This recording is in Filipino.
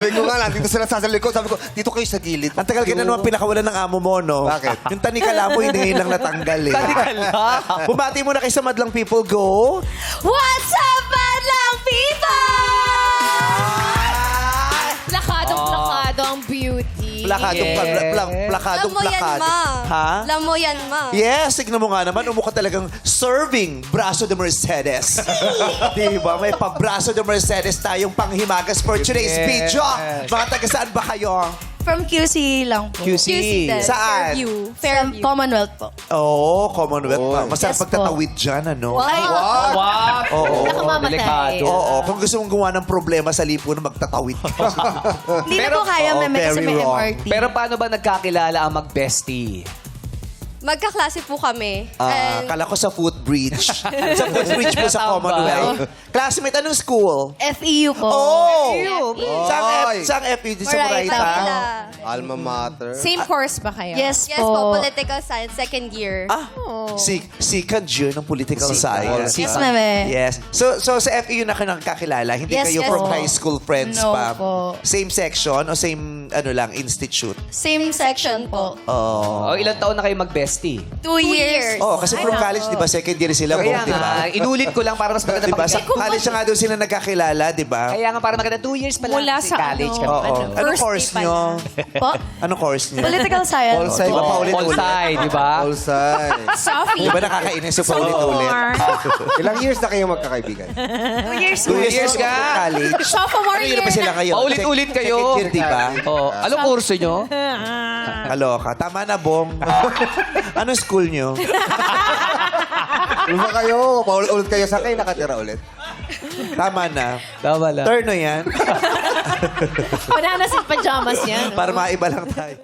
Sabi ko nga lang, dito sila sa likod. Sabi ko, dito kayo sa gilid. Ang tagal ka na naman pinakawalan ng amo mo, no? Bakit? Yung tanikala mo, hindi ngayon lang natanggal eh. Tanikala? Bumati muna kayo sa Madlang People, go! What's up, Madlang People? Plakadong-plakado ang beauty. Plakado, Yes. plakado, Alam mo yan, plakado. ma. Ha? Alam mo yan, ma. Yes, tignan mo nga naman, umukha talagang serving braso de Mercedes. Diba? May pa-braso de Mercedes tayong panghimagas for today's Yes. video. Mga taga saan ba kayo? From QC lang po. QC. din. Saan? Fairview. From Fairview. Commonwealth po. Oo, Commonwealth pa. Masarap Yes po. pagtatawid dyan, ano? Ay, Wow! Oo. Delikado. Oo, kung gusto mong gumawa ng problema sa lipunan, magtatawid ka. hindi na Pero- po kaya Oo, may kasi very may wrong. MRT. Pero paano ba nagkakilala ang mag-bestie? Magkaklase po kami. Kala ko sa footbridge. Sa footbridge po sa Commonwealth. Classmate, anong school? FEU po. Oh! Oy. Saan FEU? Sa Moraita. Moraita? Alma mater. Same course ba kayo? Yes, Yes po, political science, second year. Ah, second year ng political science. Yes, ma'am. Yes. So sa FEU na kayo nakakilala, hindi Yes, kayo yes from po. high school friends No pa? po. Same section o same institute? Same section po. Oh. O ilang taon na kayo mag-bestie? 2 years. Oh, kasi from college, di ba, second year sila, Kaya di ba? nga, inulit ko lang para mas maganda Di ba? Sa pakinggan. college na nga doon sila nagkakilala, di ba? Kaya nga para maganda 2 years pa lang. Mula si sa college ano? ka. Oo. Anong First course day pa nyo? Po? Anong course nyo? Political science. All side. Di ba, paulit-ulit? All-side, di ba? All side. Sophie. Di ba nakakainis yung paulit-ulit? Ilang years na kayo magkakaibigan? 2 years. 2 years, years ka. college. Sophomore Ano yun year ba sila kayo? Paulit-ulit kayo. Second year, di ba? Oh, anong kurso nyo? Kaloka. Tama na, Bong. Anong school nyo? Kung ba kayo, paulit-ulit kayo sa kayo, nakatira ulit. Tama na. Tama lang. Turno yan. Wala na si pajamas yan. Para maiba lang tayo.